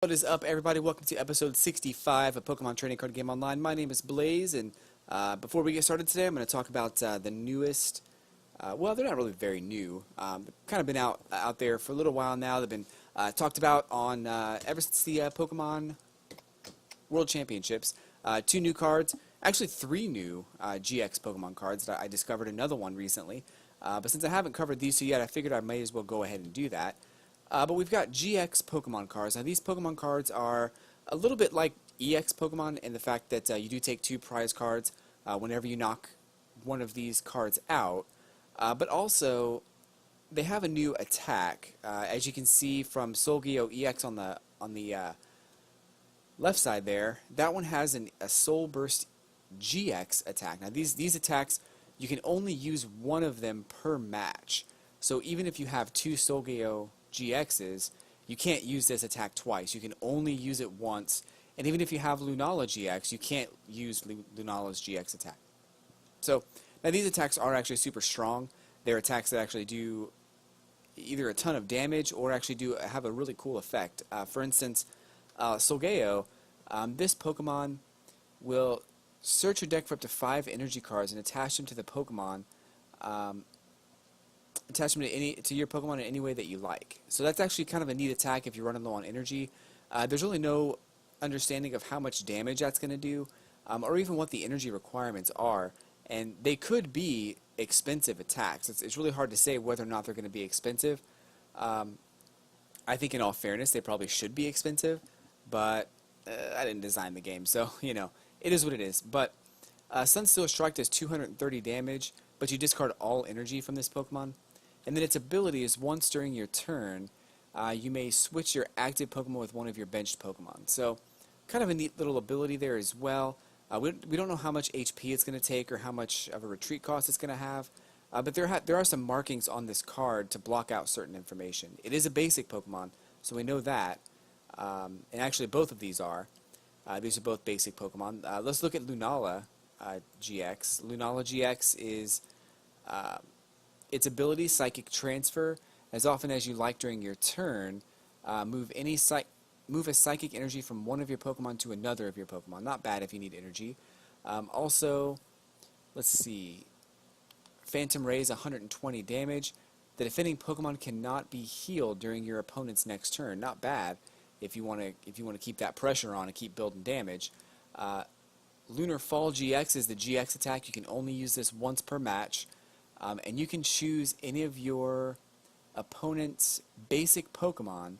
What is up, everybody? Welcome to episode 65 of Pokemon Trading Card Game Online. My name is Blaze, and before we get started today, I'm going to talk about the newest. Well, they're not really very new. They've kind of been out there for a little while now. They've been talked about on ever since the Pokemon World Championships. Two new cards, actually three new GX Pokemon cards. That I discovered another one recently, but since I haven't covered these two yet, I figured I may as well go ahead and do that. But we've got GX Pokemon cards. Now these Pokemon cards are a little bit like EX Pokemon in the fact that you do take two prize cards whenever you knock one of these cards out. But also, they have a new attack. As you can see from Solgeo EX on the left side there, that one has a Soul Burst GX attack. Now these attacks, you can only use one of them per match. So even if you have two Solgeo GXs, you can't use this attack twice. You can only use it once. And even if you have Lunala GX, you can't use Lunala's GX attack. So now these attacks are actually super strong. They're attacks that actually do either a ton of damage or actually do have a really cool effect. For instance, Solgeo, this Pokemon will search your deck for up to 5 energy cards and attach them to the Pokemon. Attach them to your Pokemon in any way that you like. So that's actually kind of a neat attack if you're running low on energy. There's really no understanding of how much damage that's going to do, or even what the energy requirements are. And they could be expensive attacks. It's really hard to say whether or not they're going to be expensive. I think in all fairness, they probably should be expensive, but I didn't design the game, so, you know, it is what it is. But Sunsteel Strike does 230 damage, but you discard all energy from this Pokemon. And then its ability is once during your turn, you may switch your active Pokemon with one of your benched Pokemon. So, kind of a neat little ability there as well. We don't know how much HP it's going to take or how much of a retreat cost it's going to have, but there are some markings on this card to block out certain information. It is a basic Pokemon, so we know that. And actually, both of these are. These are both basic Pokemon. Let's look at Lunala GX. Lunala GX is its ability, Psychic Transfer. As often as you like during your turn, move a psychic energy from one of your Pokemon to another of your Pokemon. Not bad if you need energy. Also, let's see. Phantom Rays, 120 damage. The defending Pokemon cannot be healed during your opponent's next turn. Not bad if you want to keep that pressure on and keep building damage. Lunar Fall GX is the GX attack. You can only use this once per match. And you can choose any of your opponent's basic Pokemon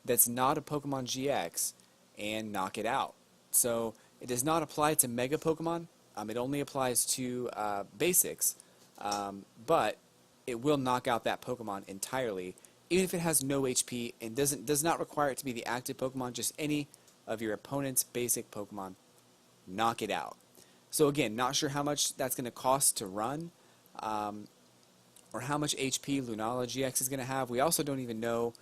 that's not a Pokemon GX and knock it out. So it does not apply to Mega Pokemon. It only applies to basics. But it will knock out that Pokemon entirely, even if it has no HP and does not require it to be the active Pokemon. Just any of your opponent's basic Pokemon, knock it out. So again, not sure how much that's going to cost to run. Or how much HP Lunala GX is going to have. We also don't even know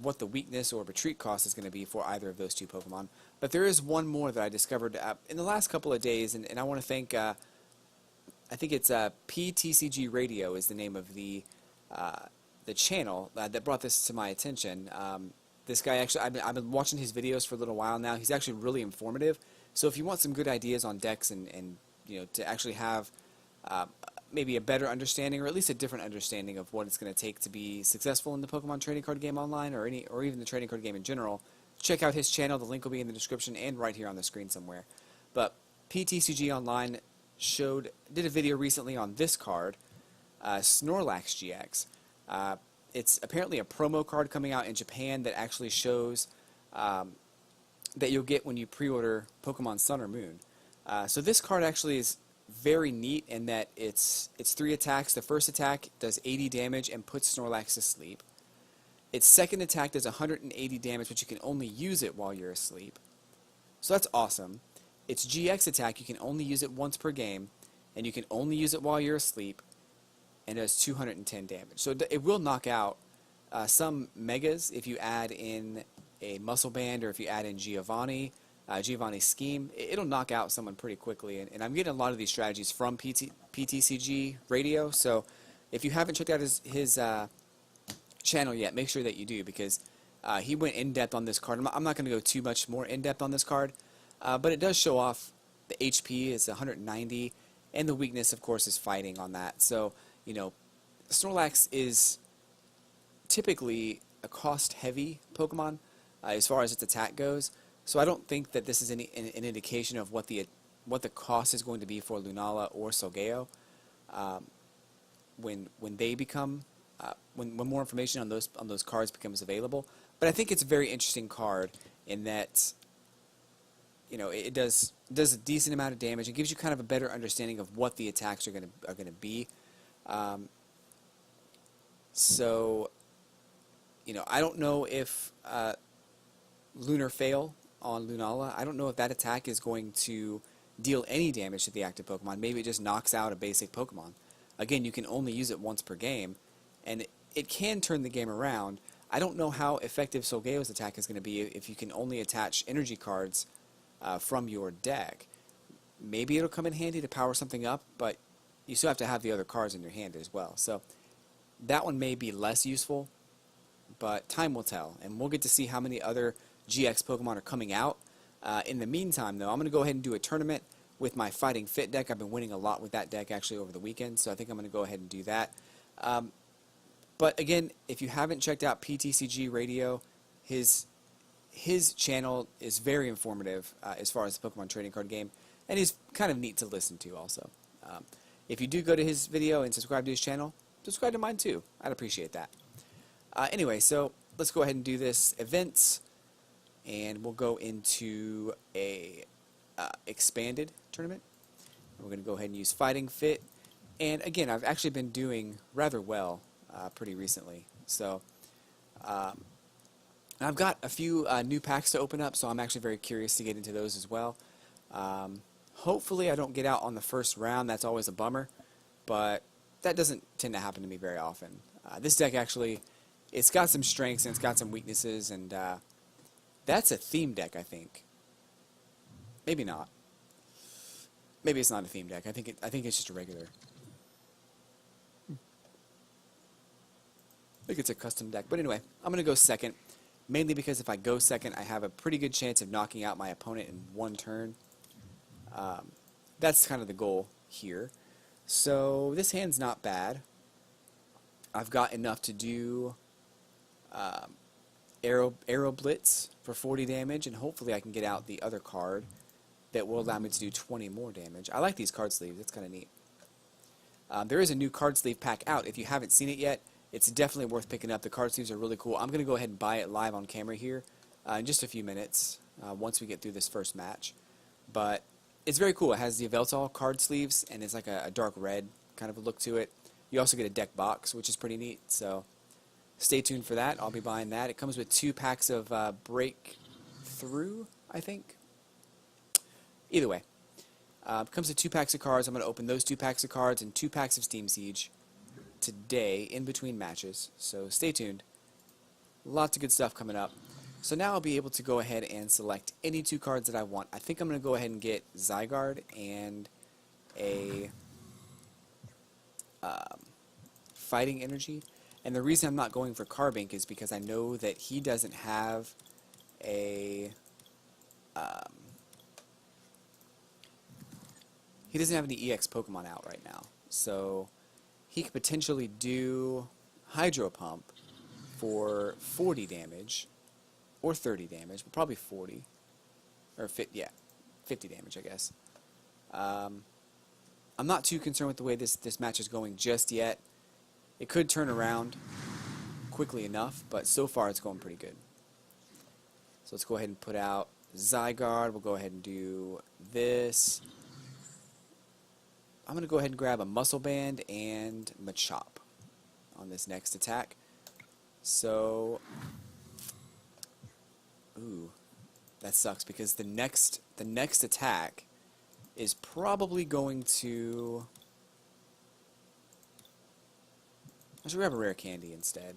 what the weakness or retreat cost is going to be for either of those two Pokemon. But there is one more that I discovered in the last couple of days, and I want to thank, I think it's PTCG Radio is the name of the channel that brought this to my attention. This guy actually, I've been watching his videos for a little while now. He's actually really informative. So if you want some good ideas on decks and you know, to actually have maybe a better understanding, or at least a different understanding of what it's going to take to be successful in the Pokemon Trading Card Game Online, or even the trading card game in general, check out his channel. The link will be in the description and right here on the screen somewhere. But PTCG Online did a video recently on this card, Snorlax Gx. It's apparently a promo card coming out in Japan that actually shows that you'll get when you pre-order Pokemon Sun or Moon. So this card actually is very neat in that it's 3 attacks. The first attack does 80 damage and puts Snorlax to sleep. Its second attack does 180 damage, but you can only use it while you're asleep. So that's awesome. Its GX attack, you can only use it once per game, and you can only use it while you're asleep, and it does 210 damage. So it will knock out some Megas if you add in a Muscle Band or if you add in Giovanni's Scheme. It'll knock out someone pretty quickly, and I'm getting a lot of these strategies from PTCG Radio, so if you haven't checked out his channel yet, make sure that you do, because He went in depth on this card. I'm not going to go too much more in depth on this card, but it does show off the HP is 190, and the weakness, of course, is fighting on that. So, you know, Snorlax is typically a cost-heavy Pokemon as far as its attack goes. So I don't think that this is an indication of what the cost is going to be for Lunala or Solgaleo when they become when more information on those cards becomes available. But I think it's a very interesting card in that, you know, it does a decent amount of damage. It gives you kind of a better understanding of what the attacks are going to be. So, you know, I don't know if Lunar Fail on Lunala, I don't know if that attack is going to deal any damage to the active Pokemon. Maybe it just knocks out a basic Pokemon. Again, you can only use it once per game, and it can turn the game around. I don't know how effective Solgaleo's attack is going to be if you can only attach energy cards from your deck. Maybe it'll come in handy to power something up, but you still have to have the other cards in your hand as well. So that one may be less useful, but time will tell, and we'll get to see how many other GX Pokemon are coming out. In the meantime, though, I'm going to go ahead and do a tournament with my Fighting Fit deck. I've been winning a lot with that deck actually over the weekend, so I think I'm going to go ahead and do that. But again, if you haven't checked out PTCG Radio, his channel is very informative as far as the Pokemon trading card game, and he's kind of neat to listen to also. If you do go to his video and subscribe to his channel, subscribe to mine too. I'd appreciate that. Anyway, so let's go ahead and do this events, and we'll go into a expanded tournament. We're going to go ahead and use Fighting Fit, and again, I've actually been doing rather well pretty recently. So I've got a few new packs to open up, so I'm actually very curious to get into those as well. Hopefully I don't get out on the first round. That's always a bummer, but that doesn't tend to happen to me very often. This deck actually, it's got some strengths and it's got some weaknesses, and that's a theme deck, I think. Maybe not. Maybe it's not a theme deck. I think it's just a regular. I think it's a custom deck. But anyway, I'm going to go second, mainly because if I go second, I have a pretty good chance of knocking out my opponent in one turn. That's kind of the goal here. So this hand's not bad. I've got enough to do Arrow Blitz for 40 damage, and hopefully I can get out the other card that will allow me to do 20 more damage. I like these card sleeves. It's kind of neat. There is a new card sleeve pack out. If you haven't seen it yet, it's definitely worth picking up. The card sleeves are really cool. I'm going to go ahead and buy it live on camera here in just a few minutes once we get through this first match. But it's very cool. It has the Yveltal card sleeves, and it's like a dark red kind of a look to it. You also get a deck box, which is pretty neat. So stay tuned for that. I'll be buying that. It comes with 2 packs of Breakthrough, I think. Either way, it comes with 2 packs of cards. I'm going to open those 2 packs of cards and 2 packs of Steam Siege today in between matches. So stay tuned. Lots of good stuff coming up. So now I'll be able to go ahead and select any 2 cards that I want. I think I'm going to go ahead and get Zygarde and a Fighting Energy. And the reason I'm not going for Carbink is because I know that he doesn't have a he doesn't have any EX Pokemon out right now. So he could potentially do Hydro Pump for 40 damage or 30 damage, but probably 40 or 50 damage, I guess. I'm not too concerned with the way this match is going just yet. It could turn around quickly enough, but so far it's going pretty good. So let's go ahead and put out Zygarde. We'll go ahead and do this. I'm going to go ahead and grab a Muscle Band and Machop on this next attack. So, ooh, that sucks because the next attack is probably going to. I should grab a Rare Candy instead.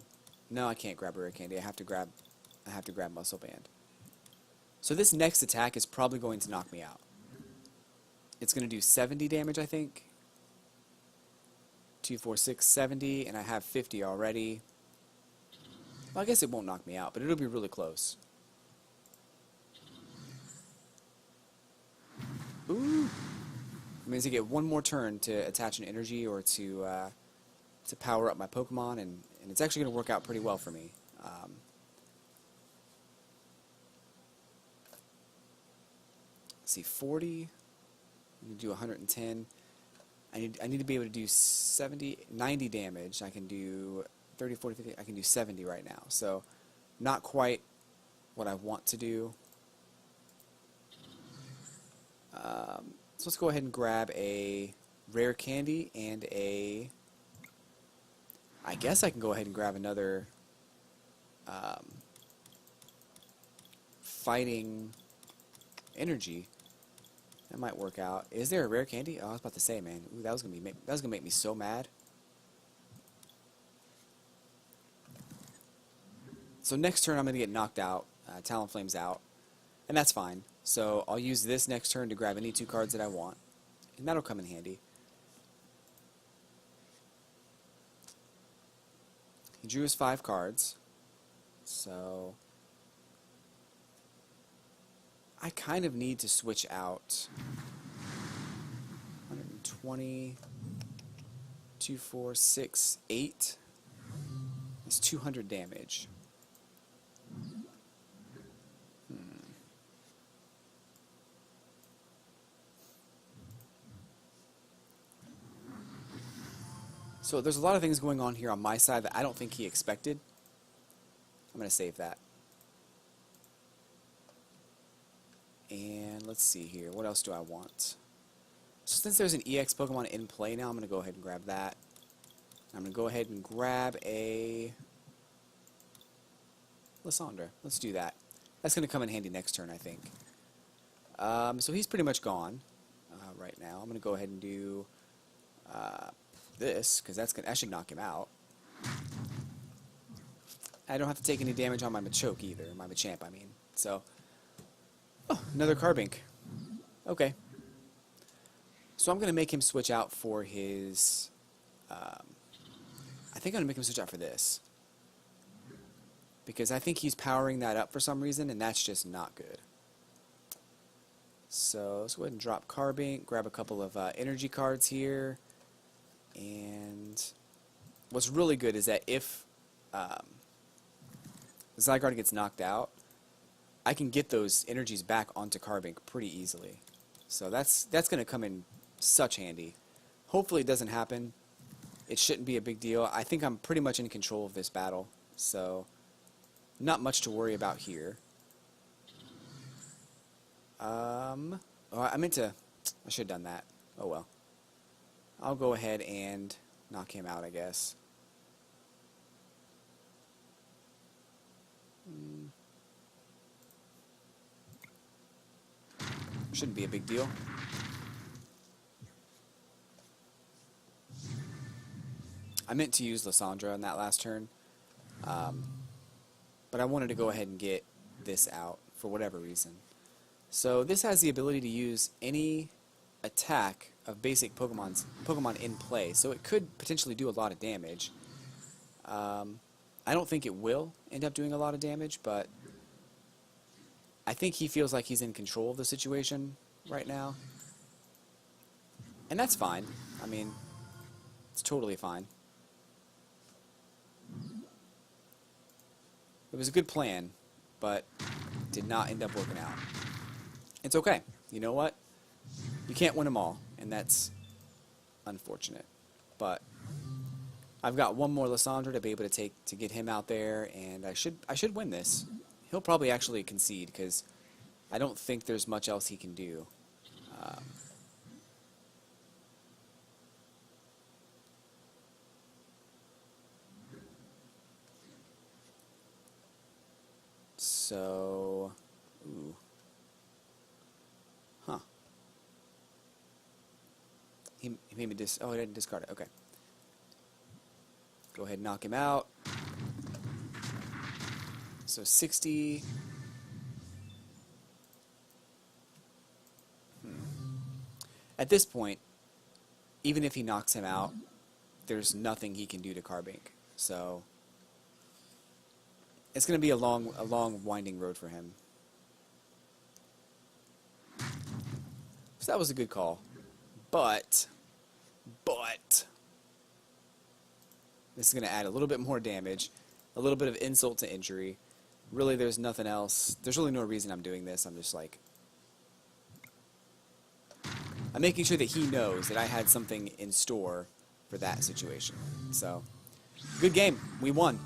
No, I can't grab a Rare Candy. I have to grab Muscle Band. So this next attack is probably going to knock me out. It's going to do 70 damage, I think. 2, 4, 6, 70, and I have 50 already. Well, I guess it won't knock me out, but it'll be really close. Ooh! It means I get one more turn to attach an energy or to power up my Pokemon, and it's actually going to work out pretty well for me. Let's see, 40. I'm going to do 110. I need to be able to do 70, 90 damage. I can do 30, 40, 50. I can do 70 right now. So not quite what I want to do. So let's go ahead and grab a rare candy and a... I guess I can go ahead and grab another fighting energy. That might work out. Is there a rare candy? Oh, I was about to say, man. Ooh, that was gonna make me so mad. So next turn I'm gonna get knocked out. Talonflame's out, and that's fine. So I'll use this next turn to grab any 2 cards that I want, and that'll come in handy. He drew his 5 cards, so I kind of need to switch out 120, 2, 4, 6, 8. That's 200 damage. So there's a lot of things going on here on my side that I don't think he expected. I'm going to save that. And let's see here. What else do I want? So since there's an EX Pokemon in play now, I'm going to go ahead and grab that. I'm going to go ahead and grab a Lysandra. Let's do that. That's going to come in handy next turn, I think. So he's pretty much gone right now. I'm going to go ahead and do this, because that should knock him out. I don't have to take any damage on my Machoke either. My Machamp, I mean. So, oh, another Carbink. Okay. So I'm going to make him switch out for his... I think I'm going to make him switch out for this. Because I think he's powering that up for some reason, and that's just not good. So let's go ahead and drop Carbink, grab a couple of energy cards here. And what's really good is that if Zygarde gets knocked out, I can get those energies back onto Carbink pretty easily. So that's going to come in such handy. Hopefully it doesn't happen. It shouldn't be a big deal. I think I'm pretty much in control of this battle, so not much to worry about here. Oh, I should have done that. Oh well. I'll go ahead and knock him out, I guess. Shouldn't be a big deal. I meant to use Lysandra on that last turn, but I wanted to go ahead and get this out for whatever reason. So this has the ability to use any attack of basic Pokemon in play, so it could potentially do a lot of damage. I don't think it will end up doing a lot of damage, but I think he feels like he's in control of the situation right now. And that's fine. I mean, it's totally fine. It was a good plan, but did not end up working out. It's okay. You know what? You can't win them all, and that's unfortunate. But I've got one more Lysandra to be able to get him out there, and I should win this. He'll probably actually concede because I don't think there's much else he can do. So, ooh. Huh. He made me oh, I didn't discard it. Okay. Go ahead and knock him out. So 60. At this point, even if he knocks him out, there's nothing he can do to Carbink. So It's going to be a long winding road for him. So that was a good call. But this is going to add a little bit more damage, a little bit of insult to injury. Really, there's nothing else. There's really no reason I'm doing this. I'm just like, I'm making sure that he knows that I had something in store for that situation. So, good game. We won.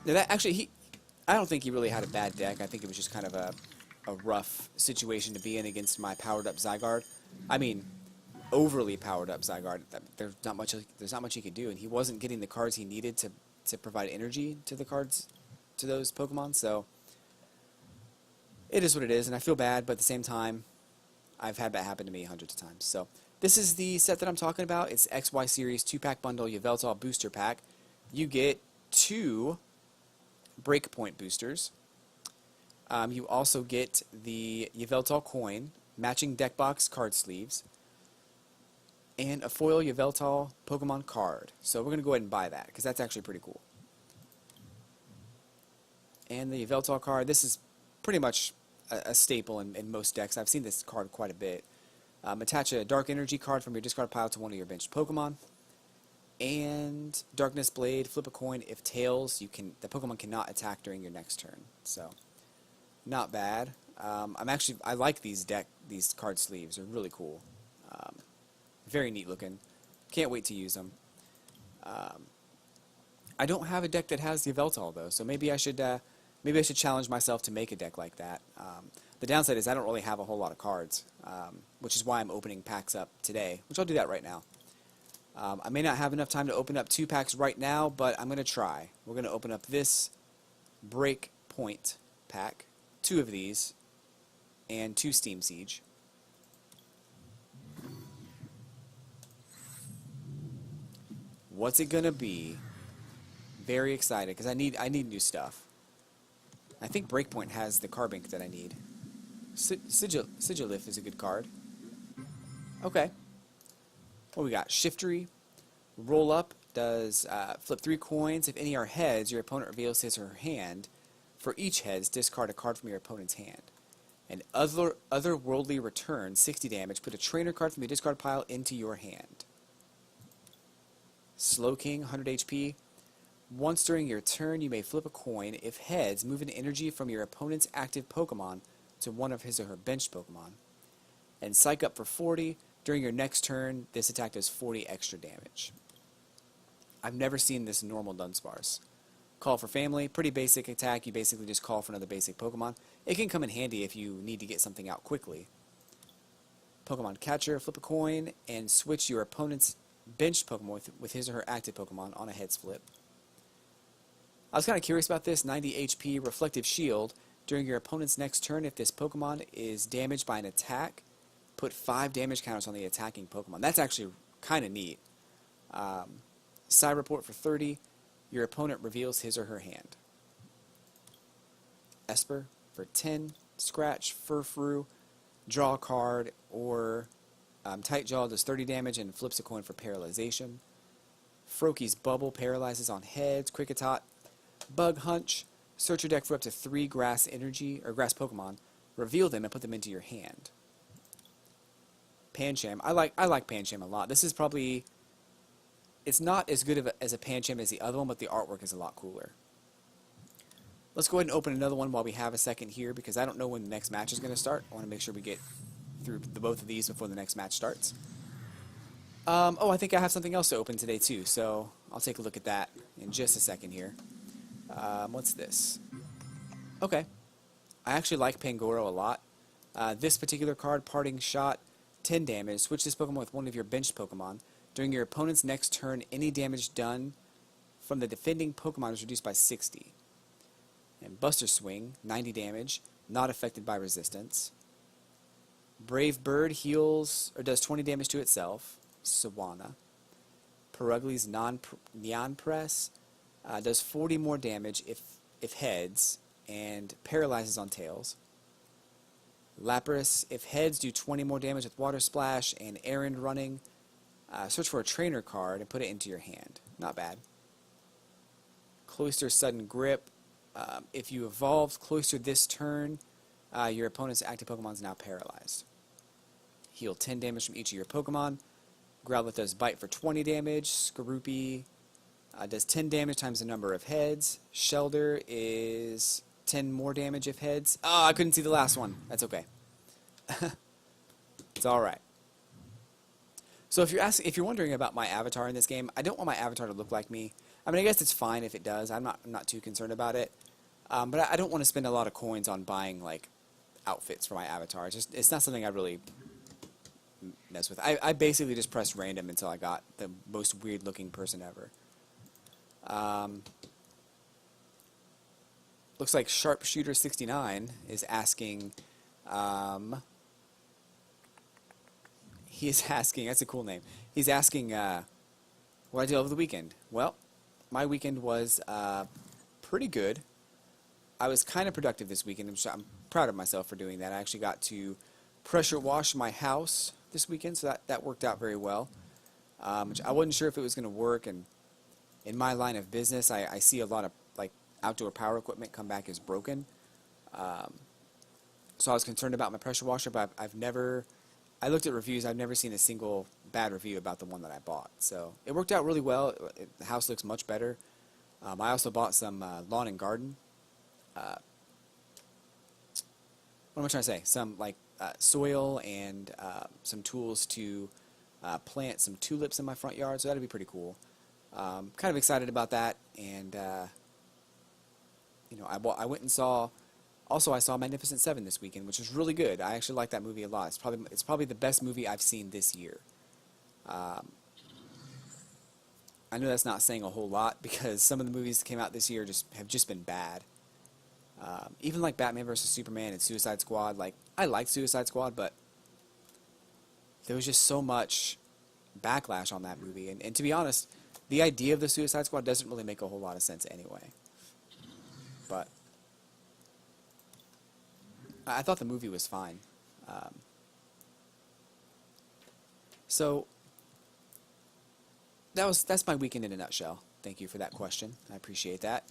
Now that actually, I don't think he really had a bad deck. I think it was just kind of a rough situation to be in against my powered up Zygarde. I mean, overly powered up Zygarde. There's not much he could do, and he wasn't getting the cards he needed to provide energy to the cards, to those Pokemon. So it is what it is, and I feel bad, but at the same time, I've had that happen to me hundreds of times. So this is the set that I'm talking about. It's XY Series 2-pack bundle Yveltal booster pack. You get 2 Breakpoint boosters. You also get the Yveltal coin, matching deck box card sleeves, and a foil Yveltal Pokemon card. So we're going to go ahead and buy that, because that's actually pretty cool. And the Yveltal card, this is pretty much a staple in most decks. I've seen this card quite a bit. Attach a Dark Energy card from your discard pile to one of your benched Pokemon. And Darkness Blade, flip a coin. If tails, the Pokemon cannot attack during your next turn. So, not bad. I like these card sleeves. They're really cool. Very neat looking. Can't wait to use them. I don't have a deck that has the Yveltal though, so maybe I should challenge myself to make a deck like that. The downside is I don't really have a whole lot of cards, which is why I'm opening packs up today, which I'll do that right now. I may not have enough time to open up 2 packs right now, but I'm going to try. We're going to open up this Breakpoint pack, 2 of these, and 2 Steam Siege. What's it going to be? Very excited, because I need new stuff. I think Breakpoint has the Carbink that I need. Sigilif is a good card. Okay. What we got? Shiftry. Roll up does flip 3 coins. If any are heads, your opponent reveals his or her hand. For each heads, discard a card from your opponent's hand. And otherworldly return 60 damage. Put a trainer card from your discard pile into your hand. Slowking, 100 HP. Once during your turn, you may flip a coin. If heads, move an energy from your opponent's active Pokemon to one of his or her benched Pokemon. And Psych Up for 40. During your next turn, this attack does 40 extra damage. I've never seen this in normal Dunsparce. Call for Family, pretty basic attack. You basically just call for another basic Pokemon. It can come in handy if you need to get something out quickly. Pokemon Catcher, flip a coin, and switch your opponent's benched Pokemon with his or her active Pokemon on a heads flip. I was kind of curious about this. 90 HP, Reflective Shield. During your opponent's next turn, if this Pokemon is damaged by an attack, put 5 damage counters on the attacking Pokemon. That's actually kind of neat. Side Report for 30. Your opponent reveals his or her hand. Esper for 10. Scratch, Furfrou, draw a card, or Tight Jaw does 30 damage and flips a coin for paralyzation. Froakie's Bubble paralyzes on heads. Kricketot, Bug Hunch, search your deck for up to 3 grass energy or grass Pokemon, reveal them and put them into your hand. Pancham, I like Pancham a lot. This is probably, it's not as good as a Pancham as the other one, but the artwork is a lot cooler. Let's go ahead and open another one while we have a second here, because I don't know when the next match is going to start. I want to make sure we get through both of these before the next match starts. Oh, I think I have something else to open today too, so I'll take a look at that in just a second here. What's this? Okay. I actually like Pangoro a lot. This particular card, Parting Shot, 10 damage. Switch this Pokemon with one of your benched Pokemon. During your opponent's next turn, any damage done from the defending Pokemon is reduced by 60. And Buster Swing, 90 damage, not affected by resistance. Brave Bird heals or does 20 damage to itself. Sawana. Perugli's Neon Press does 40 more damage if heads, and paralyzes on tails. Lapras, if heads, do 20 more damage with Water Splash and Errand Running. Search for a trainer card and put it into your hand. Not bad. Cloyster's Sudden Grip, If you evolved closer this turn, your opponent's active Pokemon is now paralyzed. Heal 10 damage from each of your Pokemon. Growlithe does Bite for 20 damage. Skorupi does 10 damage times the number of heads. Shelter is 10 more damage if heads. Oh, I couldn't see the last one. That's okay. It's alright. So if you're wondering about my avatar in this game, I don't want my avatar to look like me. I mean, I guess it's fine if it does. I'm not too concerned about it. But I don't want to spend a lot of coins on buying like outfits for my avatar. It's not something I really mess with. I basically just pressed random until I got the most weird looking person ever. Looks like Sharpshooter69 is asking. He is asking. That's a cool name. He's asking what I did over the weekend. Well, my weekend was pretty good. I was kind of productive this weekend. I'm proud of myself for doing that. I actually got to pressure wash my house this weekend, so that worked out very well. Which I wasn't sure if it was going to work, and in my line of business, I see a lot of like outdoor power equipment come back as broken. So I was concerned about my pressure washer, but I looked at reviews. I've never seen a single bad review about the one that I bought. So it worked out really well. The house looks much better. I also bought some lawn and garden. What am I trying to say? Some like soil and some tools to plant some tulips in my front yard. So that'd be pretty cool. Kind of excited about that. And you know, I went and saw. Also, I saw Magnificent Seven this weekend, which was really good. I actually like that movie a lot. It's probably the best movie I've seen this year. I know that's not saying a whole lot because some of the movies that came out this year have just been bad. Even like Batman vs Superman and Suicide Squad. Like I liked Suicide Squad, but there was just so much backlash on that movie. And to be honest, the idea of the Suicide Squad doesn't really make a whole lot of sense anyway. But I thought the movie was fine. So that's my weekend in a nutshell. Thank you for that question. I appreciate that.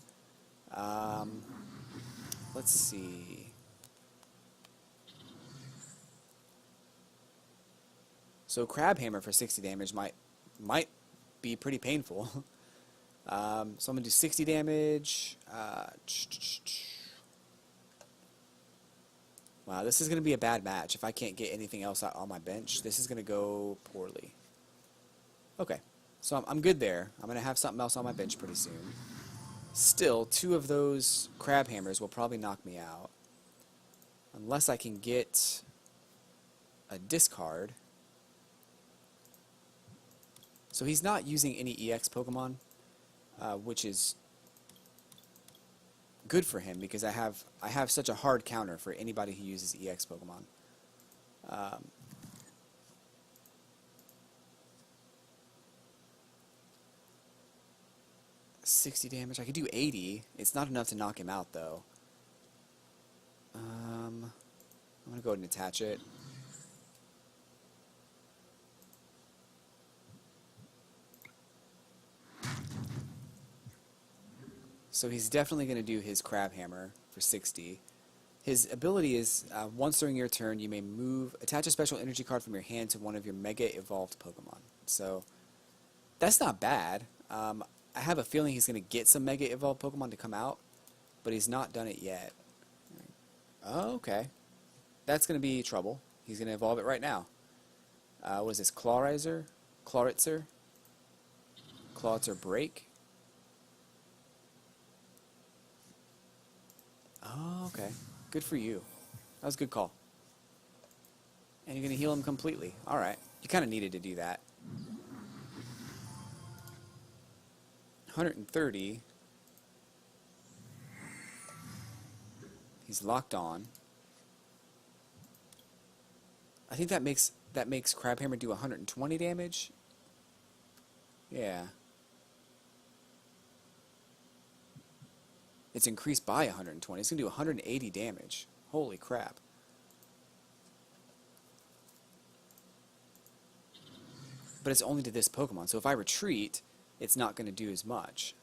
Let's see. So Crabhammer for 60 damage might be pretty painful. So I'm gonna do 60 damage. Wow, this is going to be a bad match. If I can't get anything else out on my bench, this is going to go poorly. Okay, so I'm good there. I'm going to have something else on my bench pretty soon. Still, 2 of those crab hammers will probably knock me out. Unless I can get a discard. So he's not using any EX Pokemon, which is good for him because I have such a hard counter for anybody who uses EX Pokemon. 60 damage. I could do 80. It's not enough to knock him out though. I'm gonna go ahead and attach it. So he's definitely going to do his Crabhammer for 60. His ability is, once during your turn, you may attach a special energy card from your hand to one of your Mega Evolved Pokemon. So, that's not bad. I have a feeling he's going to get some Mega Evolved Pokemon to come out, but he's not done it yet. Oh, okay. That's going to be trouble. He's going to evolve it right now. What is this? Clawritzer? Clawritzer Break? Oh, okay. Good for you. That was a good call. And you're going to heal him completely. Alright. You kind of needed to do that. 130. He's locked on. I think that makes Crabhammer do 120 damage. Yeah. It's increased by 120. It's going to do 180 damage. Holy crap. But it's only to this Pokemon, so if I retreat, it's not going to do as much.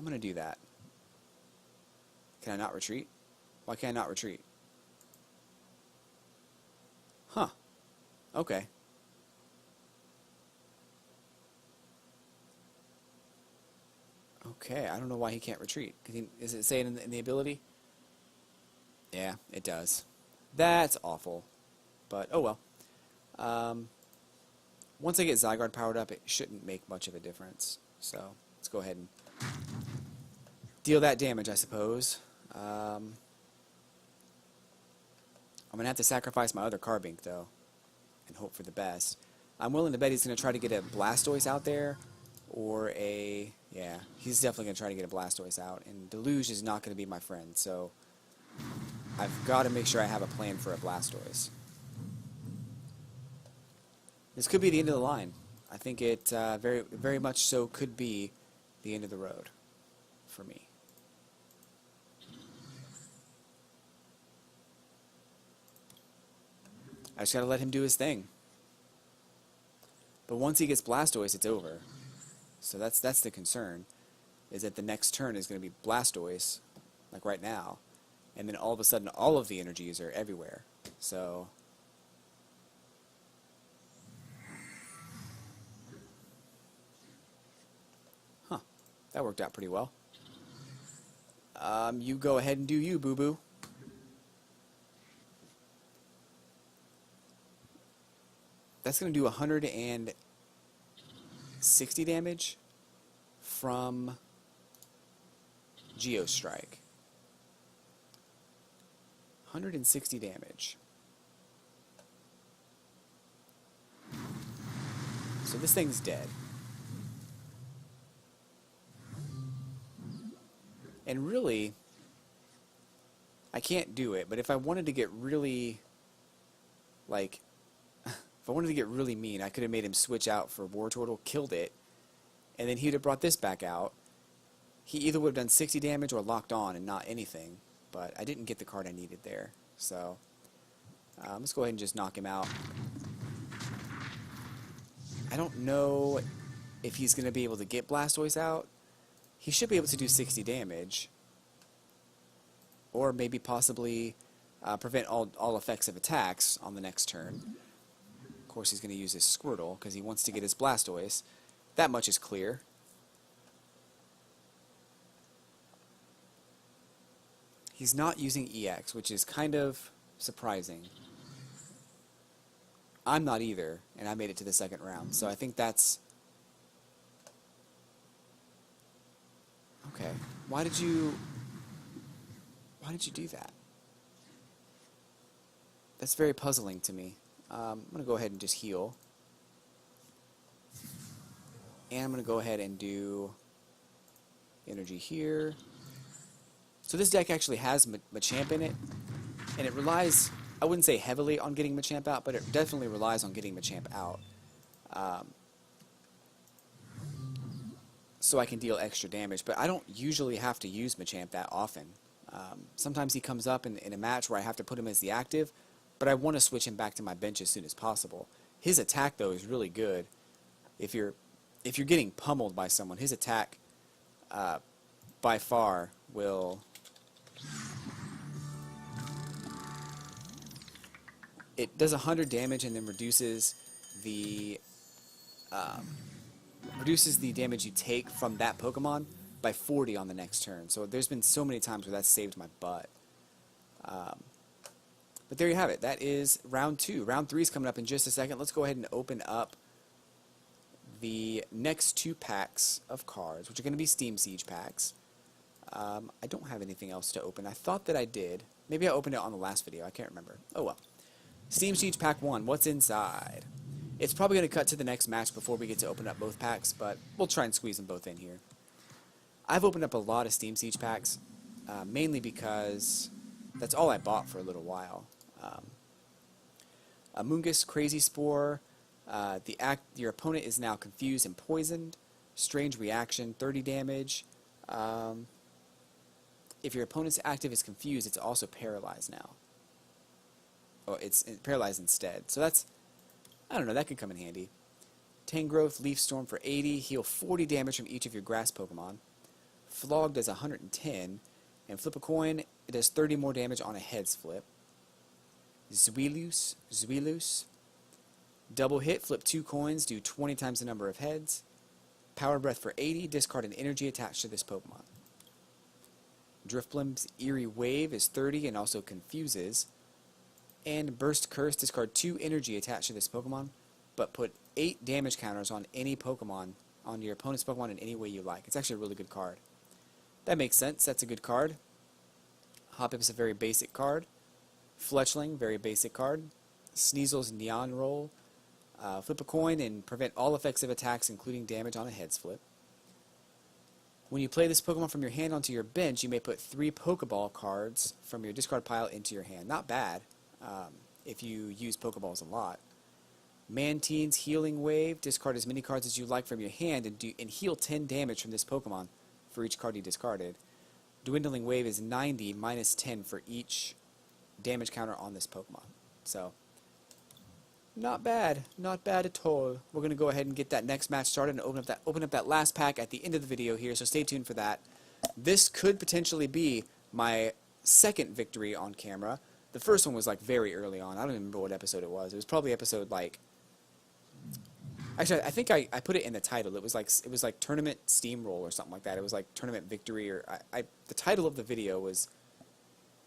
I'm going to do that. Can I not retreat? Why can't I not retreat? Huh. Okay. Okay, I don't know why he can't retreat. Is it saying in the ability? Yeah, it does. That's awful. But, oh well. Once I get Zygarde powered up, it shouldn't make much of a difference. So, let's go ahead and deal that damage, I suppose. I'm going to have to sacrifice my other Carbink, though, and hope for the best. I'm willing to bet he's going to try to get a Blastoise out there, or a... Yeah, he's definitely going to try to get a Blastoise out, and Deluge is not going to be my friend, so I've got to make sure I have a plan for a Blastoise. This could be the end of the line. I think it very, very much so could be the end of the road for me. I just got to let him do his thing. But once he gets Blastoise, it's over. So that's the concern, is that the next turn is going to be Blastoise, like right now, and then all of a sudden all of the energies are everywhere. So that worked out pretty well. You go ahead and do you, boo-boo. That's going to do 160 damage from Geostrike. 160 damage. So this thing's dead. And really, I can't do it, but if I wanted to get really, like, if I wanted to get really mean, I could have made him switch out for Wartortle, killed it, and then he would have brought this back out. He either would have done 60 damage or locked on and not anything, but I didn't get the card I needed there. So, let's go ahead and just knock him out. I don't know if he's going to be able to get Blastoise out. He should be able to do 60 damage, or maybe possibly prevent all effects of attacks on the next turn. Of course, he's going to use his Squirtle because he wants to get his Blastoise. That much is clear. He's not using EX, which is kind of surprising. I'm not either, and I made it to the second round, so I think that's... Okay, why did you do that? That's very puzzling to me. I'm going to go ahead and just heal. And I'm going to go ahead and do energy here. So this deck actually has Machamp in it, and it relies, I wouldn't say heavily on getting Machamp out, but it definitely relies on getting Machamp out. So I can deal extra damage, but I don't usually have to use Machamp that often. Sometimes he comes up in a match where I have to put him as the active, but I want to switch him back to my bench as soon as possible. His attack, though, is really good. If you're getting pummeled by someone, his attack by far will... It does 100 damage and then reduces the damage you take from that Pokemon by 40 on the next turn. So there's been so many times where that's saved my butt. But there you have it. That is round 2. Round 3 is coming up in just a second. Let's go ahead and open up the next 2 packs of cards, which are going to be Steam Siege packs. I don't have anything else to open. I thought that I did. Maybe I opened it on the last video. I can't remember. Oh well. Steam Siege Pack 1. What's inside? It's probably going to cut to the next match before we get to open up both packs, but we'll try and squeeze them both in here. I've opened up a lot of Steam Siege packs, mainly because that's all I bought for a little while. Amoonguss, Crazy Spore, your opponent is now confused and poisoned, Strange Reaction, 30 damage. If your opponent's active is confused, it's also paralyzed now. Oh, it's paralyzed instead. So that's, I don't know, that could come in handy. Tangrowth, Leaf Storm for 80, heal 40 damage from each of your grass Pokemon. Flog does 110, and Flip a Coin, it does 30 more damage on a heads flip. Zweilous, double hit, flip 2 coins, do 20 times the number of heads. Power Breath for 80, discard an energy attached to this Pokemon. Drifblim's Eerie Wave is 30 and also confuses. And Burst Curse, discard 2 energy attached to this Pokemon, but put 8 damage counters on any Pokemon, on your opponent's Pokemon in any way you like. It's actually a really good card. That makes sense, that's a good card. Hoppip is a very basic card. Fletchling, very basic card. Sneasel's Neon Roll. Flip a coin and prevent all effects of attacks, including damage on a heads flip. When you play this Pokemon from your hand onto your bench, you may put 3 Pokeball cards from your discard pile into your hand. Not bad, if you use Pokeballs a lot. Mantine's Healing Wave, discard as many cards as you like from your hand and heal 10 damage from this Pokemon for each card you discarded. Dwindling Wave is 90 minus 10 for each damage counter on this Pokemon. So, not bad at all. We're going to go ahead and get that next match started and open up that last pack at the end of the video here, so stay tuned for that. This could potentially be my second victory on camera. The first one was like very early on. I don't even remember what episode it was. It was probably episode like... Actually, I think I put it in the title. It was like Tournament Steamroll or something like that. It was like Tournament Victory, or the title of the video was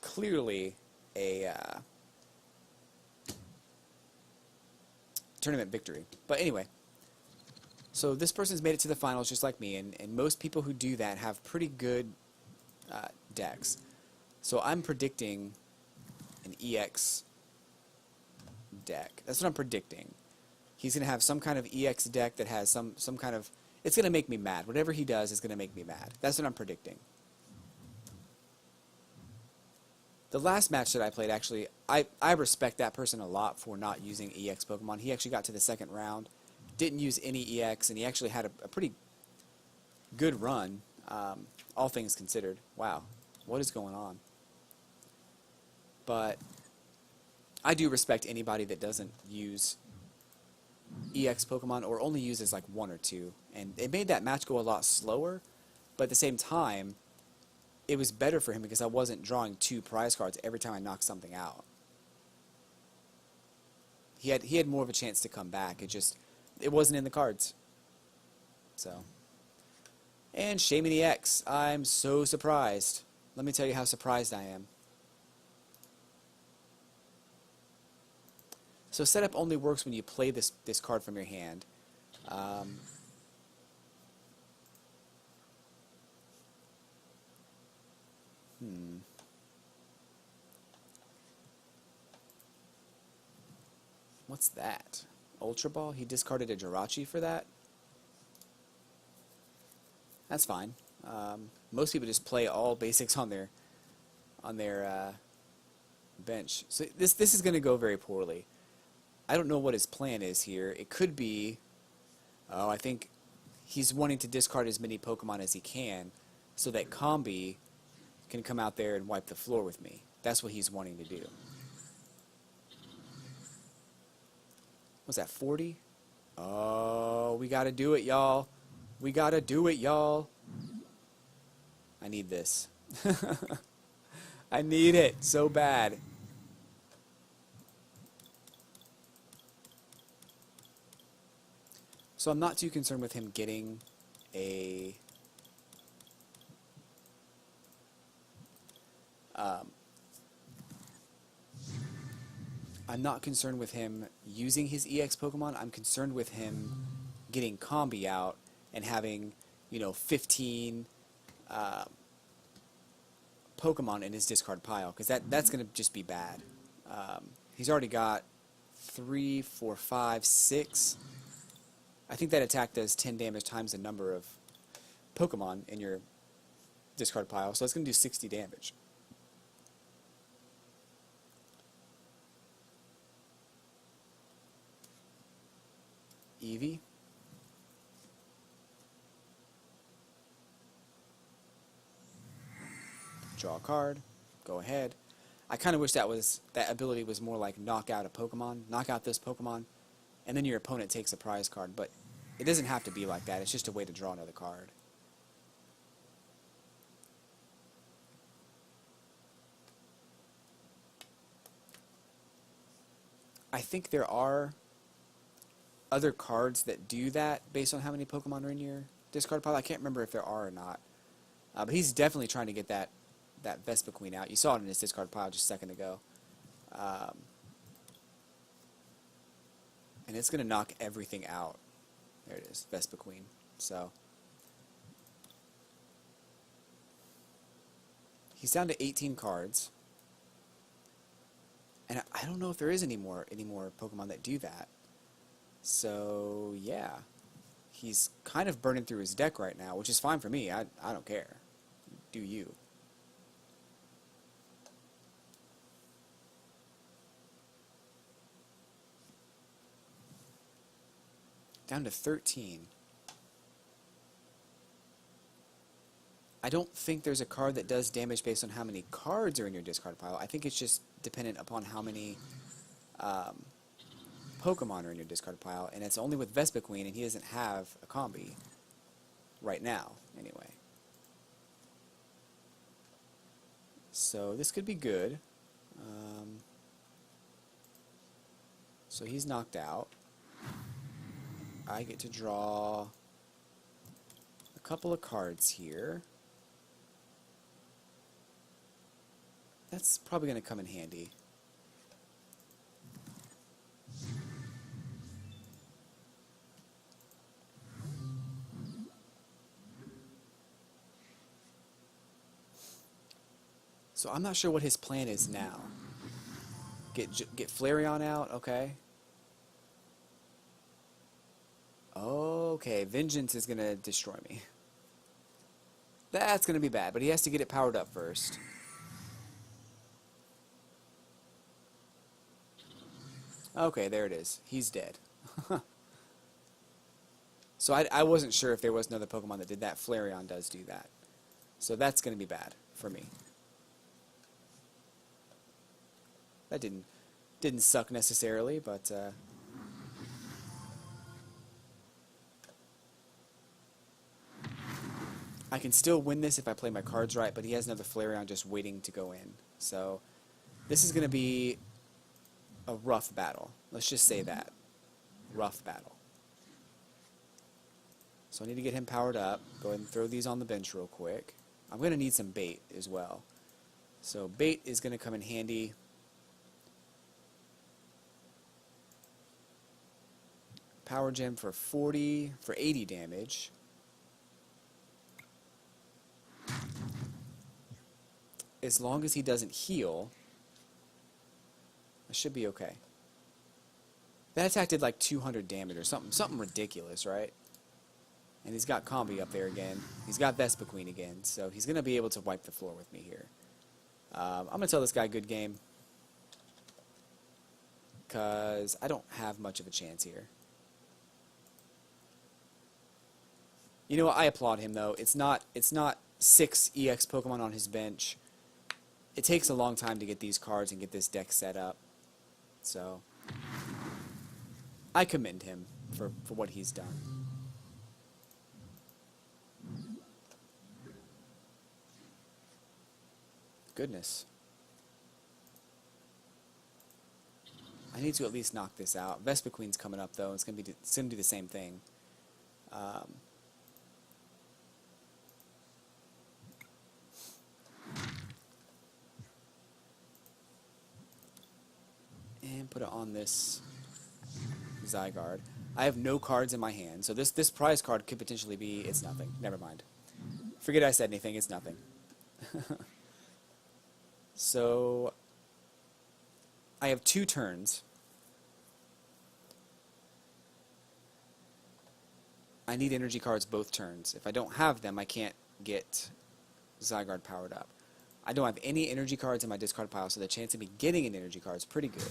clearly a Tournament Victory. But anyway, so this person's made it to the finals just like me, and most people who do that have pretty good decks. So I'm predicting an EX deck. That's what I'm predicting. He's going to have some kind of EX deck that has some kind of... It's going to make me mad. Whatever he does is going to make me mad. That's what I'm predicting. The last match that I played, actually, I respect that person a lot for not using EX Pokemon. He actually got to the second round, didn't use any EX, and he actually had a pretty good run, all things considered. Wow, what is going on? But I do respect anybody that doesn't use EX Pokemon or only uses like 1 or 2, and it made that match go a lot slower, but at the same time it was better for him because I wasn't drawing 2 prize cards every time I knocked something out. He had more of a chance to come back. It wasn't in the cards. So, and Shaymin EX, I'm so surprised. Let me tell you how surprised I am. So setup only works when you play this card from your hand. What's that? Ultra Ball? He discarded a Jirachi for that? That's fine. Most people just play all basics on their bench. So this is going to go very poorly. I don't know what his plan is here. It could be... Oh, I think he's wanting to discard as many Pokemon as he can so that Combi can come out there and wipe the floor with me. That's what he's wanting to do. Was that 40? Oh, we gotta do it, y'all. We gotta do it, y'all. I need this. I need it so bad. So I'm not too concerned with him getting a... I'm not concerned with him using his EX Pokemon. I'm concerned with him getting Combi out and having, 15 Pokemon in his discard pile, because that's going to just be bad. He's already got 3, 4, 5, 6. I think that attack does 10 damage times the number of Pokemon in your discard pile, so it's going to do 60 damage. Eevee. Draw a card. Go ahead. I kind of wish that ability was more like knock out a Pokemon, knock out this Pokemon, and then your opponent takes a prize card. But it doesn't have to be like that. It's just a way to draw another card. I think there are other cards that do that based on how many Pokemon are in your discard pile. I can't remember if there are or not. But he's definitely trying to get that Vespiquen out. You saw it in his discard pile just a second ago. And it's going to knock everything out. There it is, Vespiquen. So he's down to 18 cards. And I don't know if there is any more Pokemon that do that. So yeah, he's kind of burning through his deck right now, which is fine for me. I don't care. Do you? Down to 13. I don't think there's a card that does damage based on how many cards are in your discard pile. I think it's just dependent upon how many Pokemon are in your discard pile, and it's only with Vespiquen, and he doesn't have a combi right now, anyway. So this could be good. So he's knocked out. I get to draw a couple of cards here. That's probably going to come in handy. So I'm not sure what his plan is now. Get Flareon out, okay. Okay, Vengeance is going to destroy me. That's going to be bad, but he has to get it powered up first. Okay, there it is. He's dead. So I wasn't sure if there was another Pokemon that did that. Flareon does do that. So that's going to be bad for me. That didn't suck necessarily, but I can still win this if I play my cards right, but he has another Flareon just waiting to go in. So this is going to be a rough battle. Let's just say that. Rough battle. So I need to get him powered up. Go ahead and throw these on the bench real quick. I'm going to need some bait as well. So bait is going to come in handy. Power Gem for 80 damage. As long as he doesn't heal, I should be okay. That attack did like 200 damage or something ridiculous, right? And he's got Combi up there again. He's got Vespiquen again, so he's going to be able to wipe the floor with me here. I'm going to tell this guy good game, because I don't have much of a chance here. You know what? I applaud him, though. It's not 6 EX Pokemon on his bench. It takes a long time to get these cards and get this deck set up. So I commend him for what he's done. Goodness. I need to at least knock this out. Vespiquen's coming up, though. It's gonna do the same thing. And put it on this Zygarde. I have no cards in my hand, so this prize card could potentially be... It's nothing. Never mind. Forget I said anything. It's nothing. So I have 2 turns. I need energy cards both turns. If I don't have them, I can't get Zygarde powered up. I don't have any energy cards in my discard pile, so the chance of me getting an energy card is pretty good.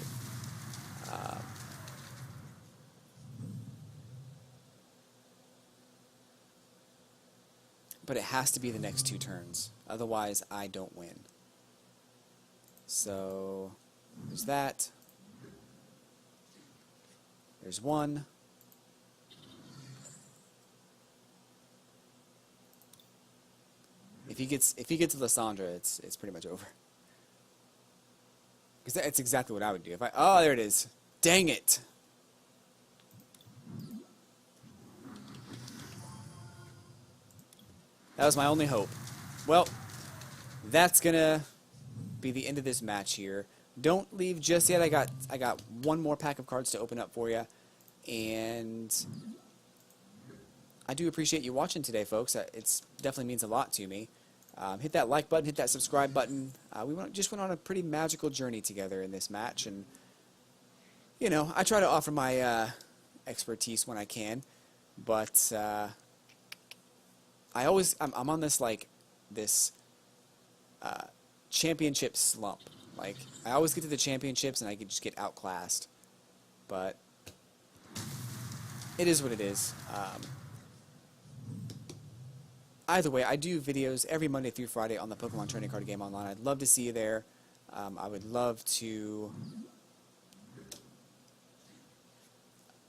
But it has to be the next 2 turns. Otherwise, I don't win. So there's that. There's 1. If he gets Lysandra, it's pretty much over. Because that's exactly what I would do. Oh, there it is. Dang it. That was my only hope. Well, that's gonna be the end of this match here. Don't leave just yet. I got one more pack of cards to open up for you, and I do appreciate you watching today, folks. It definitely means a lot to me. Hit that like button, hit that subscribe button. We just went on a pretty magical journey together in this match, and you know, I try to offer my expertise when I can, but I'm on this championship slump. Like, I always get to the championships and I just get outclassed, but it is what it is. Either way, I do videos every Monday through Friday on the Pokemon Trading Card Game Online. I'd love to see you there. I would love to...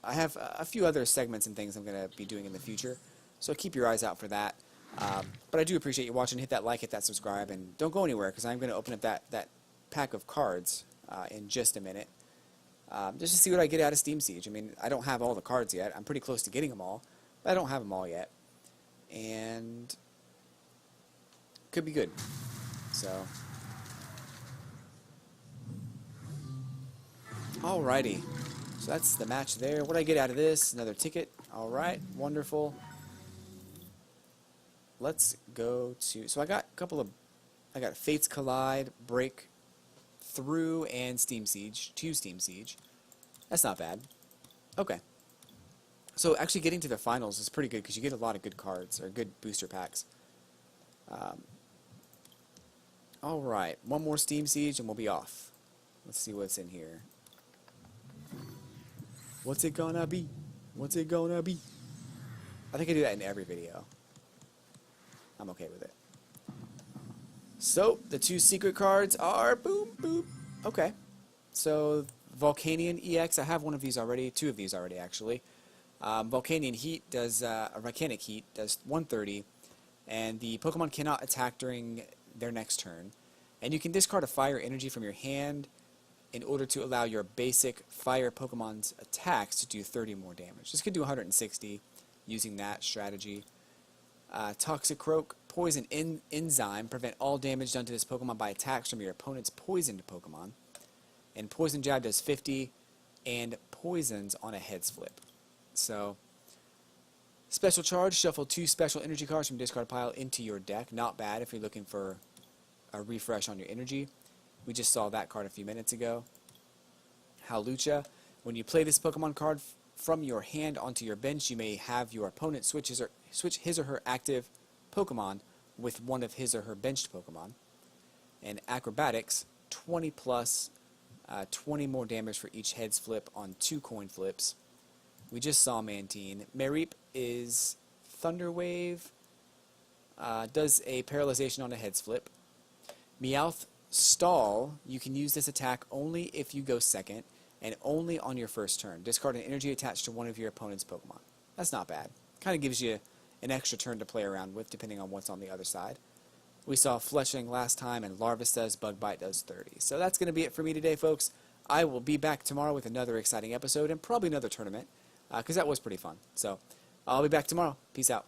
I have a few other segments and things I'm going to be doing in the future, so keep your eyes out for that. But I do appreciate you watching. Hit that like, hit that subscribe, and don't go anywhere, because I'm going to open up that pack of cards in just a minute, just to see what I get out of Steam Siege. I mean, I don't have all the cards yet. I'm pretty close to getting them all, but I don't have them all yet. And could be good. So, alrighty. So that's the match there. What do I get out of this? Another ticket. Alright, wonderful. Let's go to... So I got a couple of... I got Fates Collide, Break Through, and Steam Siege. 2 Steam Siege. That's not bad. Okay. So actually getting to the finals is pretty good because you get a lot of good cards, or good booster packs. Alright, one more Steam Siege and we'll be off. Let's see what's in here. What's it gonna be? What's it gonna be? I think I do that in every video. I'm okay with it. So, the 2 secret cards are boom, boom. Okay. So, Volcanion EX, I have one of these already, 2 of these already actually. Volcanion Heat does, Volcanic Heat does 130, and the Pokemon cannot attack during their next turn. And you can discard a fire energy from your hand in order to allow your basic fire Pokemon's attacks to do 30 more damage. This could do 160 using that strategy. Toxicroak, Poison Enzyme, prevent all damage done to this Pokemon by attacks from your opponent's poisoned Pokemon. And Poison Jab does 50, and poisons on a heads flip. So, special charge, shuffle 2 special energy cards from discard pile into your deck. Not bad if you're looking for a refresh on your energy. We just saw that card a few minutes ago. Hawlucha, when you play this Pokemon card from your hand onto your bench, you may have your opponent switch his or her active Pokemon with one of his or her benched Pokemon. And Acrobatics, 20 plus, 20 more damage for each heads flip on 2 coin flips. We just saw Mantine. Mareep is Thunder Wave, does a paralyzation on a heads flip. Meowth Stall, you can use this attack only if you go second and only on your first turn. Discard an energy attached to one of your opponent's Pokemon. That's not bad. Kind of gives you an extra turn to play around with depending on what's on the other side. We saw Fletchling last time, and Larvesta's Bug Bite does 30. So that's going to be it for me today, folks. I will be back tomorrow with another exciting episode and probably another tournament, because that was pretty fun. So I'll be back tomorrow. Peace out.